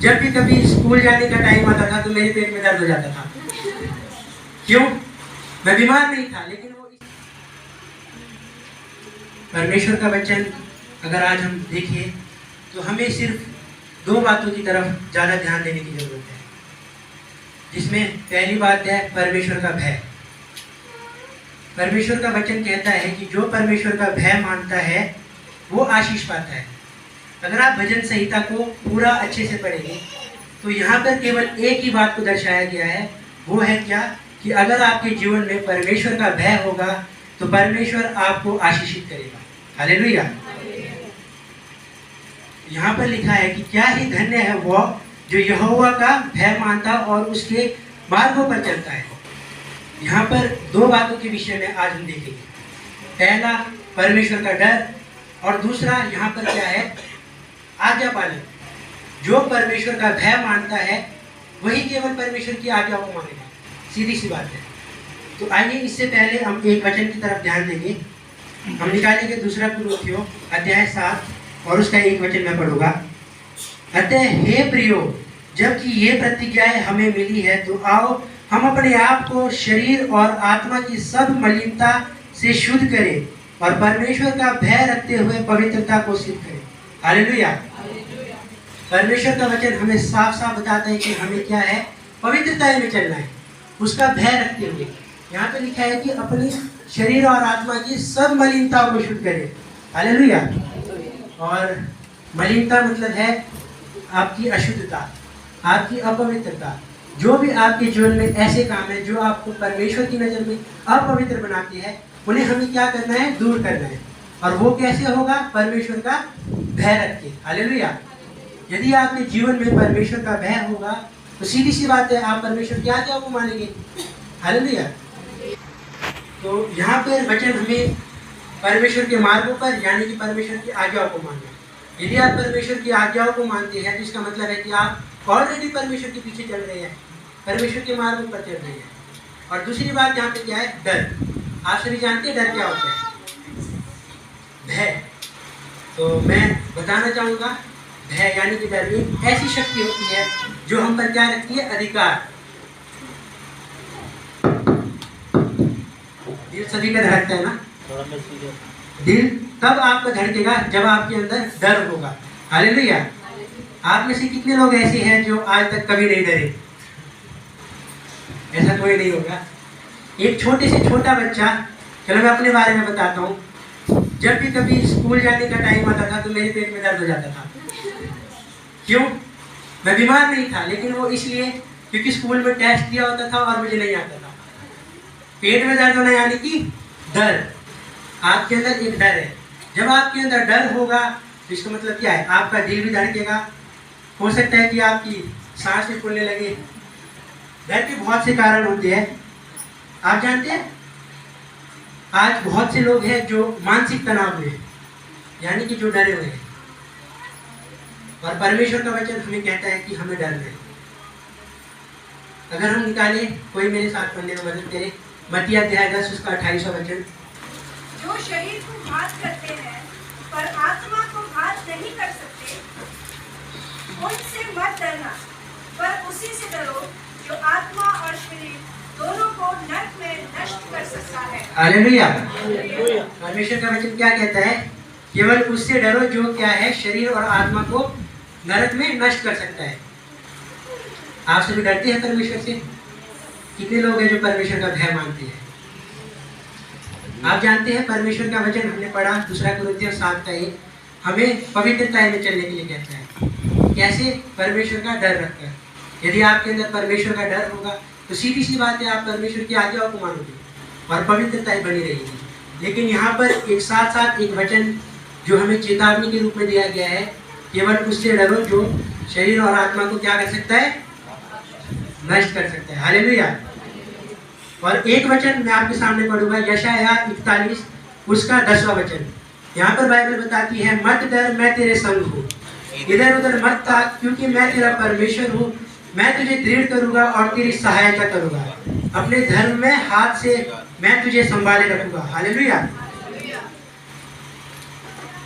जब भी कभी स्कूल जाने का टाइम आता था तो मेरे पेट में दर्द हो जाता था। क्यों? मैं बीमार नहीं था, लेकिन वो परमेश्वर का वचन अगर आज हम देखें तो हमें सिर्फ दो बातों की तरफ ज़्यादा ध्यान देने की जरूरत है, जिसमें पहली बात है परमेश्वर का भय। परमेश्वर का वचन कहता है कि जो परमेश्वर का भय मानता है वो आशीष पाता है। अगर आप भजन संहिता को पूरा अच्छे से पढ़ेंगे तो यहाँ पर केवल एक ही बात को दर्शाया गया है, वो है क्या कि अगर आपके जीवन में परमेश्वर का भय होगा तो परमेश्वर आपको आशीषित करेगा। हालेलुया। यहाँ पर लिखा है कि क्या ही धन्य है वो जो यहोवा का भय मानता और उसके मार्गों पर चलता है। यहाँ पर दो बातों के विषय में आज हम देखेंगे। पहला परमेश्वर का डर, और दूसरा यहाँ पर क्या है, आज्ञा पालन। जो परमेश्वर का भय मानता है वही केवल परमेश्वर की आज्ञा को मानेगा। सीधी सी बात है। तो आइए इससे पहले हम एक वचन की तरफ ध्यान देंगे। हम निकालेंगे दूसरा कुरिन्थियों अध्याय 7 और उसका एक वचन मैं पढ़ूंगा। अतः हे प्रियो, जबकि ये प्रतिज्ञाएं हमें मिली है तो आओ हम अपने आप को शरीर और आत्मा की सब मलिनता से शुद्ध करें और परमेश्वर का भय रखते हुए पवित्रता को सिद्ध करें। हालेलुया। परमेश्वर का वचन हमें साफ साफ बताता है कि हमें क्या है, पवित्रता में चलना है, उसका भय रखते हुए। यहाँ पे लिखा है कि अपनी शरीर और आत्मा की सब मलिनताओं को शुद्ध करें। हालेलुया। और मलिनता मतलब है आपकी अशुद्धता, आपकी अपवित्रता। जो भी आपके जीवन में ऐसे काम है जो आपको परमेश्वर की नज़र में अपवित्र बनाती है, उन्हें हमें क्या करना है, दूर करना है। और वो कैसे होगा, परमेश्वर का भय रख के। हालेलुया। यदि आपके जीवन में परमेश्वर का भय होगा तो सीधी सी बात है, आप परमेश्वर की आज्ञा को मानेंगे। हालेलुया। तो यहाँ पर वचन हमें परमेश्वर के मार्गों पर यानी कि परमेश्वर की आज्ञाओं को मानना है। यदि आप परमेश्वर की आज्ञाओं को मानते हैं तो इसका मतलब है कि आप ऑलरेडी परमेश्वर के पीछे चल रहे हैं, परमेश्वर के मार्गों पर चल रहे हैं। और दूसरी बात यहाँ पे क्या है, डर। आप सभी जानते हैं डर क्या होता है, भय। तो मैं बताना चाहूँगा, भय यानी कि डर एक ऐसी शक्ति होती है जो हम पर क्या रखती है, अधिकार। दिल सभी का धड़कता है ना, दिल तब आपका धड़केगा जब आपके अंदर डर होगा। हालेलुया। आप में से कितने लोग ऐसे हैं जो आज तक कभी नहीं डरे? ऐसा कोई नहीं होगा। एक छोटे से छोटा बच्चा, चलो मैं अपने बारे में बताता हूँ, जब भी कभी स्कूल जाने का टाइम आता था तो मेरे पेट में दर्द हो जाता था। क्यों? मैं बीमार नहीं था, लेकिन वो इसलिए क्योंकि स्कूल में टेस्ट दिया होता था और मुझे नहीं आता था। पेट में दर्द होना यानी कि डर, आपके अंदर एक डर है। जब आपके अंदर डर होगा तो इसका मतलब क्या है, आपका दिल भी धड़केगा, हो सकता है कि आपकी सांस भी फूलने लगे। डर के बहुत से कारण होते हैं। आप जानते हैं आज बहुत से लोग हैं जो मानसिक तनाव में, यानी कि जो डरे हुए हैं। और परमेश्वर का वचन हमें कहता है कि हमें डरना है। अगर हम निकाले, कोई मेरे साथ पढ़ने में मदद करे, मत्ती अध्याय 10 उसका 28वां वचन। जो शरीर को घात करते हैं पर आत्मा को घात नहीं कर सकते, उनसे मत डरना, पर उसी से डरो जो आत्मा और शरीर दोनों को नरक में नष्ट कर सकता है। हालेलुया। परमेश्वर का वचन क्या कहता है, केवल उससे डरो जो क्या है, शरीर और आत्मा को नरक में नष्ट कर सकता है। आप सभी डरते हैं परमेश्वर से? कितने लोग हैं जो परमेश्वर का भय मानते हैं? आप जानते हैं परमेश्वर का वचन हमने पढ़ा, दूसरा कुरिन्थियों 7:1 हमें पवित्रता में चलने के लिए कहता है। कैसे? परमेश्वर का डर रखकर। यदि आपके अंदर परमेश्वर का डर होगा तो सीधी सी बात है, आप परमेश्वर की आज्ञाओं को मानोगे और पवित्रता बनी रहेगी। लेकिन यहाँ पर एक साथ साथ एक वचन जो हमें चेतावनी के रूप में दिया गया है, केवल उससे डरो जो शरीर और आत्मा को क्या कर सकता है, नष्ट कर सकता है। हालेलुया। और एक वचन मैं आपके सामने पढ़ूंगा, यशायाह 41 उसका 10वां वचन। यहाँ पर बाइबल बताती है, मत डर, मैं तेरे संग हूँ, इधर उधर मत ताक, क्योंकि मैं तेरा परमेश्वर हूँ। मैं तुझे दृढ़ करूंगा और तेरी सहायता करूंगा, अपने धर्म में हाथ से मैं तुझे संभाले रखूंगा। हालेलुया।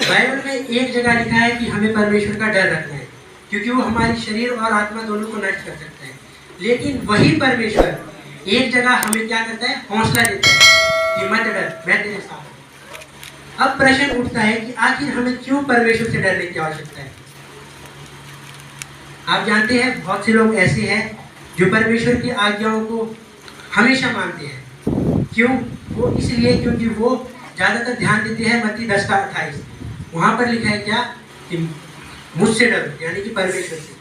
बाइबल में एक जगह लिखा है कि हमें परमेश्वर का डर रखना है। क्योंकि वो हमारी शरीर और आत्मा दोनों को नष्ट कर सकता है। लेकिन वही परमेश्वर एक जगह हमें क्या करता है, हौसला देता है कि मत डर, मैं तेरे साथ हूं। अब प्रश्न उठता है कि आखिर हमें क्यों परमेश्वर से डरने की आवश्यकता है। आप जानते हैं बहुत से लोग ऐसे हैं जो परमेश्वर की आज्ञाओं को हमेशा मानते हैं। क्यों? वो इसलिए क्योंकि वो ज़्यादातर ध्यान देते हैं मत्ती 10:28। वहाँ पर लिखा है क्या कि मुझसे डरो, यानी कि परमेश्वर से,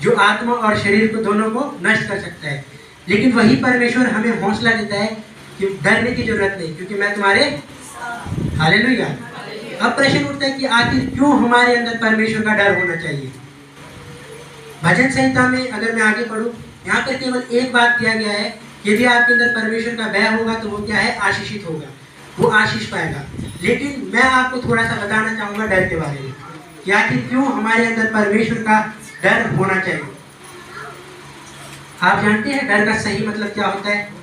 जो आत्मा और शरीर को दोनों को नष्ट कर सकता है। लेकिन वही परमेश्वर हमें हौसला देता है कि डरने की जरूरत नहीं, क्योंकि मैं तुम्हारे हालेलुया। अब प्रश्न उठता है कि आखिर क्यों हमारे अंदर परमेश्वर का डर होना चाहिए। भजन संहिता में अगर मैं आगे पढ़ूं, यहाँ पर केवल एक बात दिया गया है, यदि आपके अंदर परमेश्वर का भय होगा तो वो क्या है, आशीषित होगा, वो आशीष पाएगा। लेकिन मैं आपको थोड़ा सा बताना चाहूंगा डर के बारे में कि आखिर क्यों हमारे अंदर परमेश्वर का डर होना चाहिए। आप जानते हैं डर का सही मतलब क्या होता है।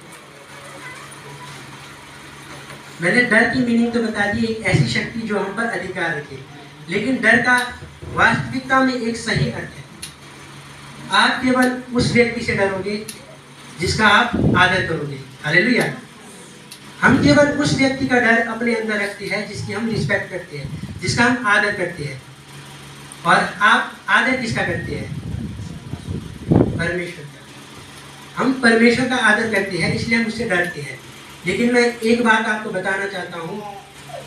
मैंने डर की मीनिंग तो बता दी, एक ऐसी शक्ति जो हम पर अधिकार रखे। लेकिन डर का वास्तविकता में एक सही अर्थ है। आप केवल उस व्यक्ति से डरोगे जिसका आप आदर करोगे। हालेलुया। हम केवल उस व्यक्ति का डर अपने अंदर रखते हैं जिसकी हम रिस्पेक्ट करते हैं, जिसका हम आदर करते हैं। और आप आदर किसका करते हैं? परमेश्वर का। हम परमेश्वर का आदर करते हैं, इसलिए हम उससे डरते हैं। लेकिन मैं एक बात आपको बताना चाहता हूँ,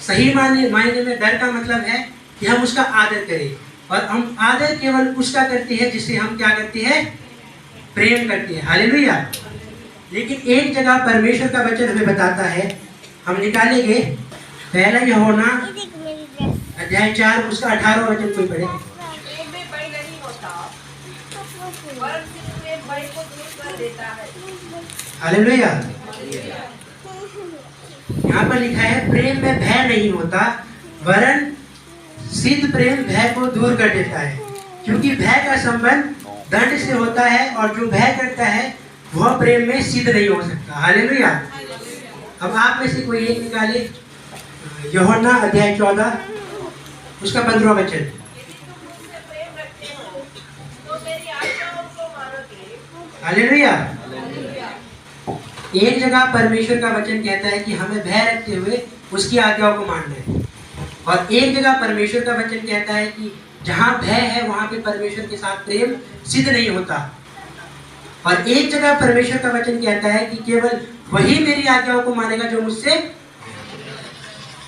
सही मायने में डर का मतलब है कि हम उसका आदर करें। और हम आदर केवल उसका करते हैं जिसे हम क्या करते हैं, प्रेम करते हैं। हालेलुया। लेकिन एक जगह परमेश्वर का वचन हमें बताता है, हम निकालेंगे पहला यूहन्ना अध्याय 4 उसका 18 वचन कोई पढ़े। हालेलुया। यहाँ पर लिखा है प्रेम में भय नहीं होता, वरन सिद्ध प्रेम भय को दूर कर देता है, क्योंकि भय का संबंध दंड से होता है, और जो भय करता है वह प्रेम में सिद्ध नहीं हो सकता। हालेलुया। अब आप में से कोई एक निकाले यूहन्ना अध्याय 14 उसका 15 वचन। हालेलुया। एक जगह परमेश्वर का वचन कहता है कि हमें भय रखते हुए उसकी आज्ञाओं को मानना है, और एक जगह परमेश्वर का वचन कहता है कि जहाँ भय है वहाँ पे परमेश्वर के साथ प्रेम सिद्ध नहीं होता। और एक जगह परमेश्वर का वचन कहता है कि केवल वही मेरी आज्ञाओं को मानेगा जो मुझसे।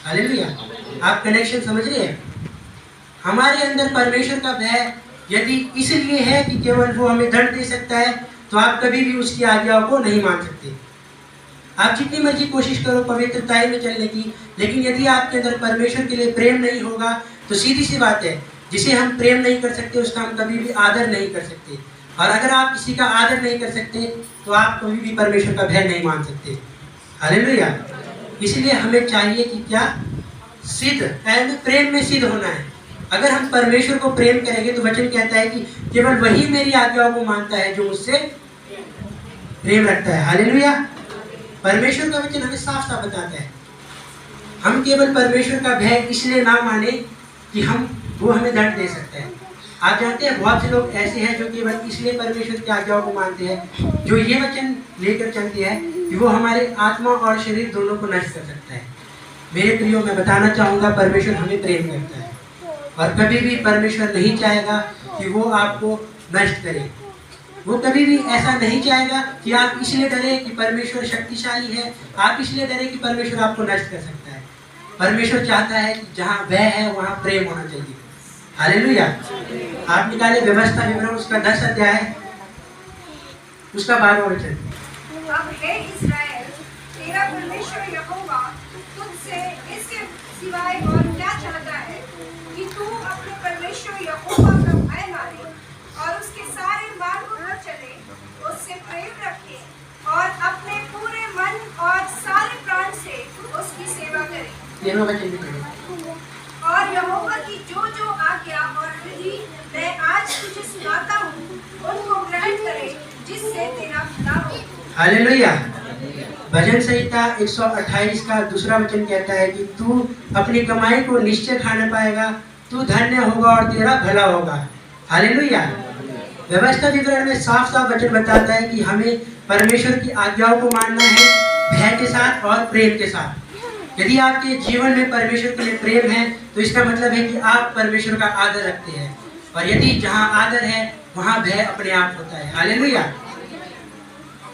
हालेलुया। आप कनेक्शन समझ रहे हैं? हमारे अंदर परमेश्वर का भय यदि इसलिए है कि केवल वो हमें दंड दे सकता है, तो आप कभी भी उसकी आज्ञाओं को नहीं मान सकते। आप जितनी मर्जी कोशिश करो पवित्रताई में चलने की, लेकिन यदि आपके अंदर परमेश्वर के लिए प्रेम नहीं होगा तो सीधी सी बात है, जिसे हम प्रेम नहीं कर सकते उसका हम कभी भी आदर नहीं कर सकते। और अगर आप किसी का आदर नहीं कर सकते तो आप कभी भी परमेश्वर का भय नहीं मान सकते। हालेलुया। इसलिए हमें चाहिए कि क्या, सिद्ध प्रेम में सिद्ध होना है। अगर हम परमेश्वर को प्रेम करेंगे तो वचन कहता है कि केवल वही मेरी आज्ञाओं को मानता है जो मुझसे प्रेम रखता है। हालेलुया। परमेश्वर का वचन हमें साफ साफ बताता है, हम केवल परमेश्वर का भय इसलिए ना माने कि वो हमें दंड दे सकता है। आप जानते हैं बहुत से लोग ऐसे हैं जो केवल इसलिए परमेश्वर की आज्ञाओं को मानते हैं, जो ये वचन लेकर चलते हैं कि वो हमारे आत्मा और शरीर दोनों को नष्ट कर सकता है। मेरे प्रियो, मैं बताना चाहूँगा परमेश्वर हमें प्रेम करता है, और कभी भी परमेश्वर नहीं चाहेगा कि वो आपको नष्ट करे। वो कभी भी ऐसा नहीं चाहेगा कि आप इसलिए डरे कि परमेश्वर शक्तिशाली है, आप इसलिए डरे कि परमेश्वर आपको नष्ट कर सकता है। परमेश्वर चाहता है कि जहाँ भय है वहाँ प्रेम होना चाहिए। हालेलुया। आप निकाले व्यवस्था विवरण उसका 10 अध्याय उसका 12 वचन। अब हे इस्राएल, तेरा परमेश्वर यहोवा तुझसे इसके सिवाय और क्या चाहता है कि तू अपने परमेश्वर यहोवा का भय माने और उसके सारे मार्गों पर चले, उससे प्रेम रखे और अपने पूरे मन और सारे प्राण से उसकी सेवा करे। और यहोवा की जो जो आज्ञा और विधि मैं आज तुझे सुनाता हूँ उनको ग्रहण करे, जिससे तेरा भला हो। हालेलुया। भजन संहिता 128 का 2 वचन कहता है कि तू अपनी कमाई को निश्चय खाने पाएगा, तू धन्य होगा और तेरा भला होगा। हालेलुया। व्यवस्था विवरण में साफ साफ वचन बताता है कि हमें परमेश्वर की आज्ञाओं को मानना है भय के साथ और प्रेम के साथ। यदि आपके जीवन में परमेश्वर के लिए प्रेम है तो इसका मतलब है कि आप परमेश्वर का आदर रखते हैं, और यदि जहाँ आदर है वहाँ भय अपने आप होता है। हालेलुया।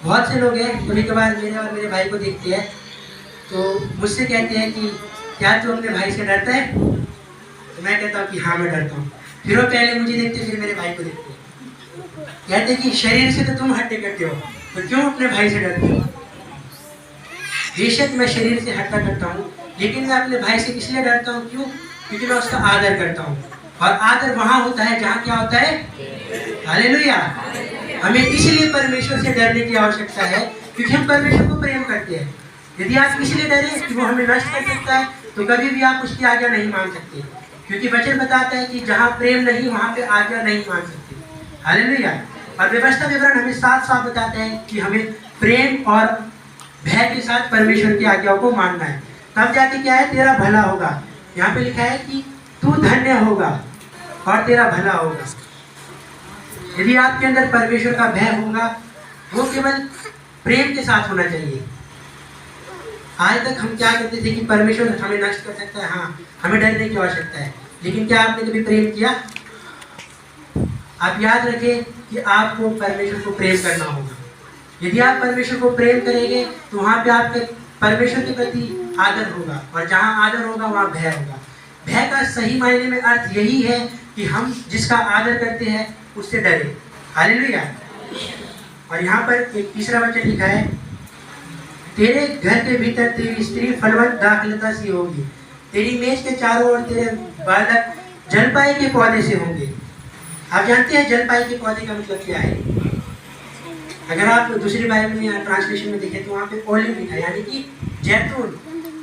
बहुत से लोग हैं, कभी कभार मेरे और मेरे भाई को देखते हैं तो मुझसे कहते हैं कि क्या तू अपने भाई से डरता है? तो मैं कहता हूँ कि हाँ मैं डरता हूँ। फिर वो पहले मुझे देखते फिर मेरे भाई को देखते, कहते कि शरीर से तो तुम हट्टे करते हो तो क्यों अपने भाई से डरते हो? बेशक मैं शरीर से हट्टा करता हूँ, लेकिन मैं अपने भाई से इसलिए डरता हूँ, क्यों? क्योंकि मैं उसका आदर करता हूँ, और आदर वहाँ होता है जहाँ क्या होता है? हालेलुया। हमें इसलिए परमेश्वर से डरने की आवश्यकता है क्योंकि हम परमेश्वर को प्रेम करते हैं। यदि आप इसलिए डरे कि वो हमें नष्ट कर सकता है तो कभी भी आप उसकी आज्ञा नहीं मान सकते, क्योंकि वचन बताता है कि जहाँ प्रेम नहीं वहाँ पे आज्ञा नहीं मान सकते। हालेलुया। और व्यवस्था विवरण हमें साफ साफ बताते हैं कि हमें प्रेम और भय के साथ परमेश्वर की आज्ञाओं को मानना है, तब जाके क्या है? तेरा भला होगा। यहाँ पे लिखा है कि तू धन्य होगा और तेरा भला होगा। यदि आपके अंदर परमेश्वर का भय होगा, वो केवल प्रेम के साथ होना चाहिए। आज तक हम क्या करते थे कि परमेश्वर हमें नष्ट कर सकता है, हाँ हमें डरने की आवश्यकता है, लेकिन क्या आपने कभी प्रेम किया? आप याद रखें कि आपको परमेश्वर को प्रेम करना होगा। यदि आप परमेश्वर को प्रेम करेंगे तो वहाँ पे आपके परमेश्वर के प्रति आदर होगा, और जहाँ आदर होगा वहाँ भय होगा। भय का सही मायने में अर्थ यही है कि हम जिसका आदर करते हैं उससे डरे। हालेलुया। और यहाँ पर एक तीसरा वचन लिखा है, तेरे घर के भीतर तेरी स्त्री फलवत दाखलता सी होगी, तेरी मेज के चारों ओर तेरे बालक जलपाई के पौधे से होंगे। आप जानते हैं जलपाई के पौधे का मतलब क्या है? अगर आप दूसरी बाइबल में या ट्रांसलेशन में देखें तो वहाँ पे ओलिव लिखा है, यानी कि जैतून।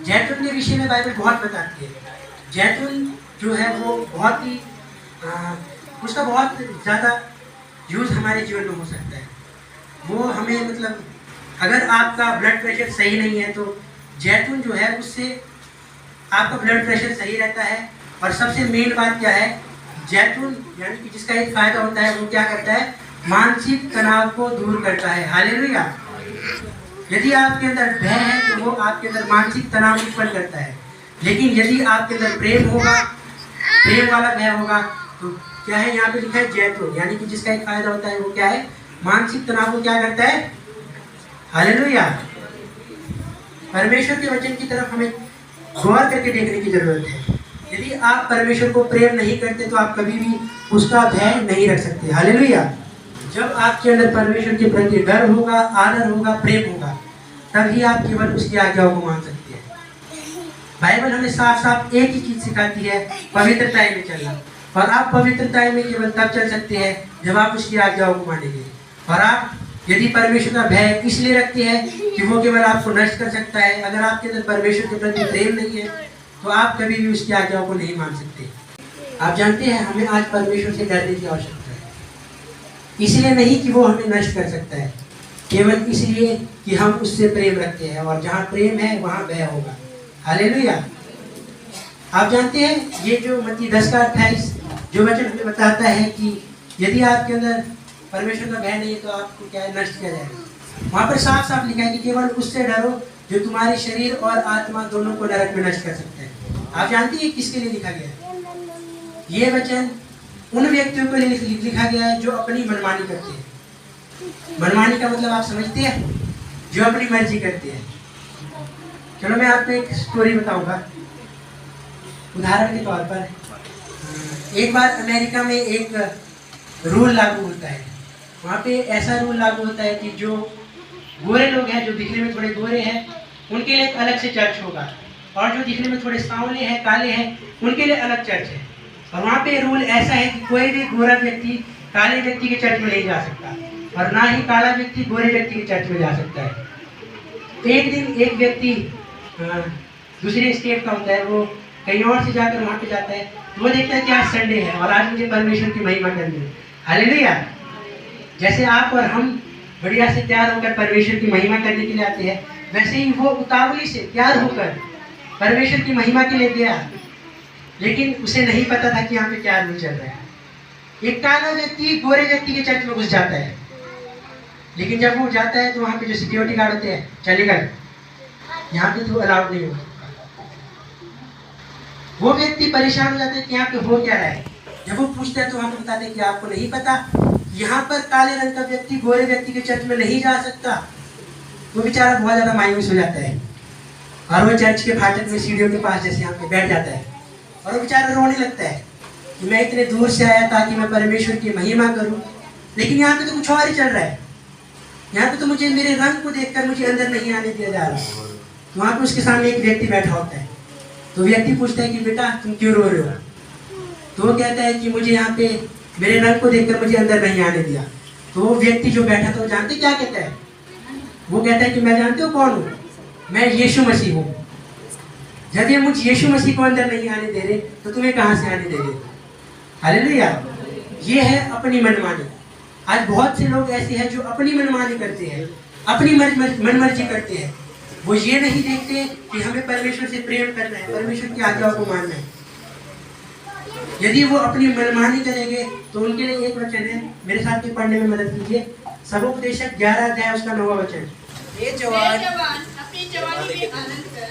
जैतून के विषय में बाइबल बहुत बताती है। जैतून जो है वो बहुत ही उसका बहुत ज़्यादा यूज़ हमारे जीवन में हो सकता है। वो हमें मतलब अगर आपका ब्लड प्रेशर सही नहीं है तो जैतून जो है उससे आपका ब्लड प्रेशर सही रहता है। और सबसे मेन बात क्या है? जैतून यानी कि जिसका एक फायदा होता है वो क्या करता है? मानसिक तनाव को दूर करता है। हालेलुया। यदि आपके अंदर भय है तो वो आपके अंदर मानसिक तनाव उत्पन्न करता है, लेकिन यदि आपके अंदर प्रेम होगा, प्रेम वाला भय होगा, तो क्या है? यहाँ पे लिखा है जैतून, यानी कि जिसका एक फायदा होता है वो क्या है? मानसिक तनाव को क्या करता है? हालेलुया। परमेश्वर के वचन की तरफ हमें गौर करके देखने की जरूरत है। यदि आप परमेश्वर को प्रेम नहीं करते तो आप कभी भी उसका भय नहीं रख सकते। हालेलुया। जब आपके अंदर परमेश्वर के प्रति डर होगा, आदर होगा, प्रेम होगा, तभी आप केवल उसकी आज्ञाओं को मान सकते हैं। बाइबल हमें साफ साफ एक ही चीज सिखाती है, पवित्रता में चलना। और आप पवित्रता में केवल तब चल सकते हैं जब आप उसकी आज्ञाओं को मानेंगे। और आप यदि परमेश्वर का भय इसलिए रखते हैं कि वो केवल आपको नष्ट कर सकता है, अगर आपके अंदर परमेश्वर के प्रति प्रेम नहीं है तो आप कभी भी उसकी आज्ञाओं को नहीं मान सकते। आप जानते हैं हमें आज परमेश्वर से डरने की आवश्यकता है, इसलिए नहीं कि वो हमें नष्ट कर सकता है, केवल इसलिए कि हम उससे प्रेम रखते हैं, और जहाँ प्रेम है वहाँ भय होगा। हालेलुया। आप जानते हैं ये जो मत्ती 10:28 जो वचन हमें बताता है कि यदि आपके अंदर परमेश्वर का भय नहीं है तो आपको क्या है? नष्ट किया जाएगा। वहाँ पर साफ साफ लिखा है कि केवल उससे डरो जो तुम्हारे शरीर और आत्मा दोनों को नरक में नष्ट कर सकते हैं। आप जानते हैं किसके लिए लिखा गया है? ये वचन उन व्यक्तियों के लिए लिखा गया है जो अपनी मनमानी करते हैं। मनमानी का मतलब आप समझते हैं? जो अपनी मर्जी करते हैं। चलो मैं आपको एक स्टोरी बताऊंगा। उदाहरण के तौर पर एक बार अमेरिका में एक रूल लागू होता है। वहाँ पे ऐसा रूल लागू होता है कि जो गोरे लोग हैं, जो दिखने में थोड़े गोरे हैं, उनके लिए एक अलग से चर्च होगा, और जो दिखने में थोड़े सांवले हैं, काले हैं, उनके लिए अलग चर्च है। और वहाँ पे रूल ऐसा है कि कोई भी गोरा व्यक्ति काले व्यक्ति के चर्च में नहीं जा सकता, और ना ही काला व्यक्ति गोरे व्यक्ति के चर्च में जा सकता है। एक दिन एक व्यक्ति दूसरे स्टेट का होता है, वो कहीं और से जाकर वहाँ पे जाता है, वो देखता है कि आज संडे है और आज मुझे परमेश्वर की महिमा करनी है। हालेलुया। जैसे आप और हम बढ़िया से तैयार होकर परमेश्वर की महिमा करने के लिए आते हैं, वैसे ही वो उतावली से तैयार होकर परमेश्वर की महिमा के लिए गया, लेकिन उसे नहीं पता था कि यहाँ पे क्या रूल चल रहा है। एक काला व्यक्ति गोरे व्यक्ति के चर्च में घुस जाता है, लेकिन जब वो जाता है तो वहाँ पे जो सिक्योरिटी गार्ड होते हैं, चले गए, यहाँ पे तो अलाउड नहीं होगा। वो व्यक्ति परेशान हो जाता है कि यहाँ पे हो क्या रहा है। जब वो पूछता है तो वहाँ पे बताते हैं कि आपको नहीं पता, यहाँ पर काले रंग का व्यक्ति गोरे व्यक्ति के चर्च में नहीं जा सकता। वो बेचारा बहुत ज़्यादा मायूस हो जाता है और वो चर्च के फाटक में सीढ़ियों के पास जैसे यहाँ पे बैठ जाता है और वो बेचारा रोने लगता है कि मैं इतने दूर से आया ताकि मैं परमेश्वर की महिमा करूं, लेकिन यहाँ पे तो कुछ और ही चल रहा है। यहाँ पे तो मुझे मेरे रंग को देखकर मुझे अंदर नहीं आने दिया जा रहा। तो वहाँ पे उसके सामने एक व्यक्ति बैठा होता है। तो व्यक्ति पूछता है कि बेटा तुम क्यों रो रहे हो? तो वो कहता है कि मुझे यहाँ पे मेरे रंग को देखकर मुझे अंदर नहीं आने दिया। तो वो व्यक्ति जो बैठा था वो जानते क्या कहता है? वो कहता है कि मैं जानते हो कौन हूँ? मैं यीशु मसीह हूँ। यदि मुझे यीशु मसीह को अंदर नहीं आने दे रहे तो तुम्हें कहाँ से आने दे रहे? हालेलुया। ये है अपनी मनमानी। आज बहुत से लोग ऐसे हैं जो अपनी मनमानी करते हैं, अपनी मनमर्जी करते हैं। वो ये नहीं देखते कि हमें परमेश्वर से प्रेम करना है, परमेश्वर की आज्ञाओं को मानना है। यदि वो अपनी मनमानी करेंगे तो उनके लिए एक वचन है, मेरे साथ भी पढ़ने में मदद कीजिए। सबोपदेशक 11 अध्याय उसका 9वां वचन। हे जवान अपनी जवानी में आनंद कर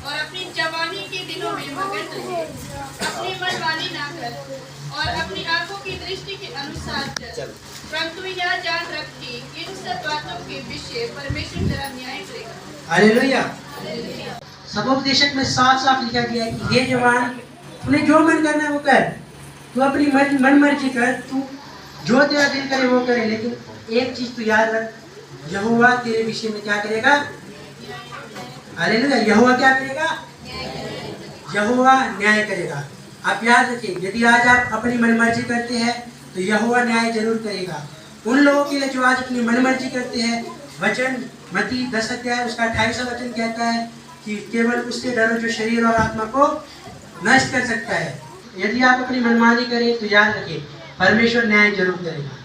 और अपनी जवानी के दिनों में मगन रहे। अपनी मनमानी ना कर और अपनी आंखों की दृष्टि के अनुसार चल, परंतु यह जान रख कि इन सब बातों के विषय परमेश्वर तेरा न्याय करेगा। हालेलुया। सबोपदेशक में साफ साफ लिखा गया है कि हे जवान, तूने जो मन करना है वो कर, तू अपनी मन मर्जी कर, तू जो तेरा दिल करे वो करे, लेकिन एक चीज तू याद रख, यहोवा तेरे विषय में क्या करेगा? हालेलुया। यहोवा क्या करेगा? यहोवा न्याय करेगा। आप याद रखिए, यदि आज आप अपनी मनमर्जी करते हैं तो यहोवा न्याय जरूर करेगा। उन लोगों के लिए जो आज अपनी मनमर्जी करते हैं, वचन मत्ती 10 अध्याय उसका 28वां वचन कहता है कि केवल उससे डरो जो शरीर और आत्मा को नष्ट कर सकता है। यदि आप अपनी मनमानी करें तो याद रखिए परमेश्वर न्याय जरूर करेगा।